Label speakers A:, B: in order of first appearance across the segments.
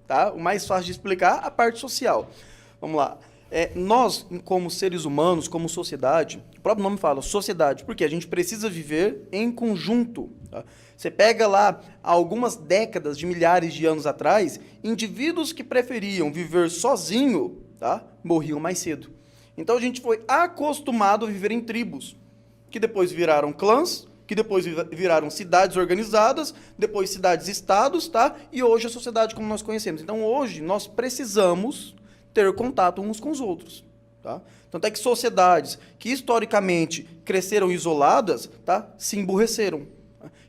A: tá? O mais fácil de explicar, a parte social. Vamos lá. Nós, como seres humanos, como sociedade, o próprio nome fala, sociedade, porque a gente precisa viver em conjunto. Tá? Você pega lá, algumas décadas de milhares de anos atrás, indivíduos que preferiam viver sozinho, tá? Morriam mais cedo. Então a gente foi acostumado a viver em tribos, que depois viraram clãs, que depois viraram cidades organizadas, depois cidades-estados, tá? E hoje a sociedade como nós conhecemos. Então hoje nós precisamos ter contato uns com os outros, tá? Tanto é que sociedades que historicamente cresceram isoladas, tá? Se emburreceram.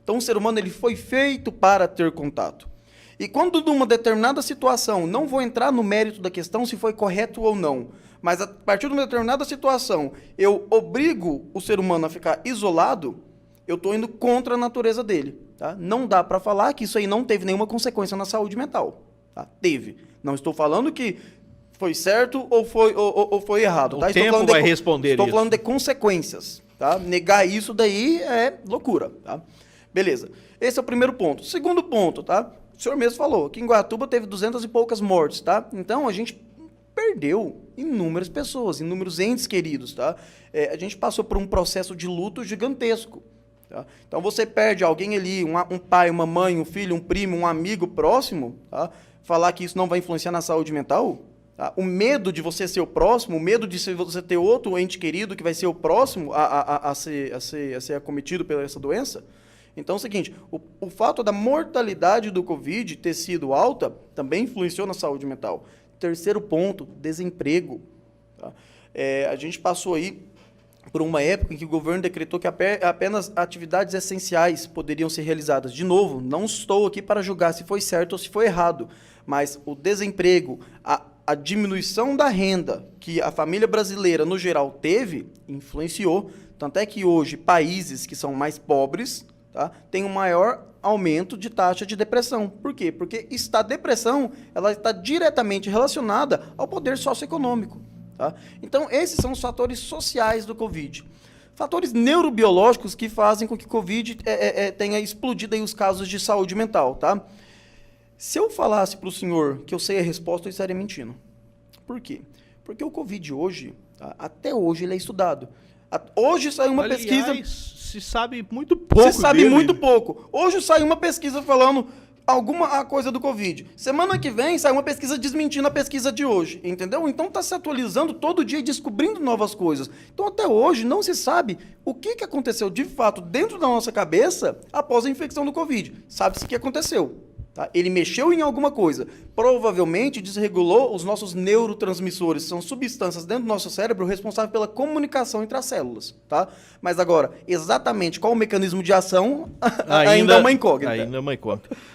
A: Então o ser humano ele foi feito para ter contato. E quando numa determinada situação, não vou entrar no mérito da questão se foi correto ou não, mas a partir de uma determinada situação, eu obrigo o ser humano a ficar isolado, eu estou indo contra a natureza dele. Tá? Não dá para falar que isso aí não teve nenhuma consequência na saúde mental. Tá? Teve. Não estou falando que foi certo ou foi errado. Tá?
B: O tempo vai responder
A: Estou
B: isso.
A: falando de consequências. Tá? Negar isso daí é loucura. Tá? Beleza. Esse é o primeiro ponto. Segundo ponto, tá? O senhor mesmo falou que em Guaratuba teve 200 e poucas mortes. Tá? Então a gente perdeu inúmeras pessoas, inúmeros entes queridos. Tá? A gente passou por um processo de luto gigantesco. Tá? Então você perde alguém ali, um pai, uma mãe, um filho, um primo, um amigo próximo, tá? Falar que isso não vai influenciar na saúde mental, tá? O medo de você ser o próximo, o medo de você ter outro ente querido que vai ser o próximo a ser acometido pela essa doença. Então é o seguinte, o fato da mortalidade do Covid ter sido alta também influenciou na saúde mental. Terceiro ponto, desemprego. Tá? A gente passou aí por uma época em que o governo decretou que apenas atividades essenciais poderiam ser realizadas. De novo, não estou aqui para julgar se foi certo ou se foi errado, mas o desemprego, a diminuição da renda que a família brasileira, no geral, teve, influenciou. Tanto é que hoje, países que são mais pobres, tá, têm um maior aumento de taxa de depressão. Por quê? Porque a depressão ela está diretamente relacionada ao poder socioeconômico. Tá? Então, esses são os fatores sociais do Covid. Fatores neurobiológicos que fazem com que o Covid tenha explodido aí os casos de saúde mental. Tá? Se eu falasse para o senhor que eu sei a resposta, eu estaria mentindo. Por quê? Porque o Covid hoje, tá? Até hoje, ele é estudado. Hoje saiu uma pesquisa...
B: Se sabe muito pouco
A: Se sabe
B: dele.
A: muito pouco. Hoje saiu uma pesquisa falando alguma coisa do Covid. Semana que vem sai uma pesquisa desmentindo a pesquisa de hoje, entendeu? Então está se atualizando todo dia e descobrindo novas coisas. Então até hoje não se sabe o que aconteceu de fato dentro da nossa cabeça após a infecção do Covid. Sabe-se o que aconteceu. Tá? Ele mexeu em alguma coisa, provavelmente desregulou os nossos neurotransmissores, são substâncias dentro do nosso cérebro responsáveis pela comunicação entre as células. Tá? Mas agora, exatamente qual o mecanismo de ação ainda é uma incógnita.
B: Ainda é uma incógnita.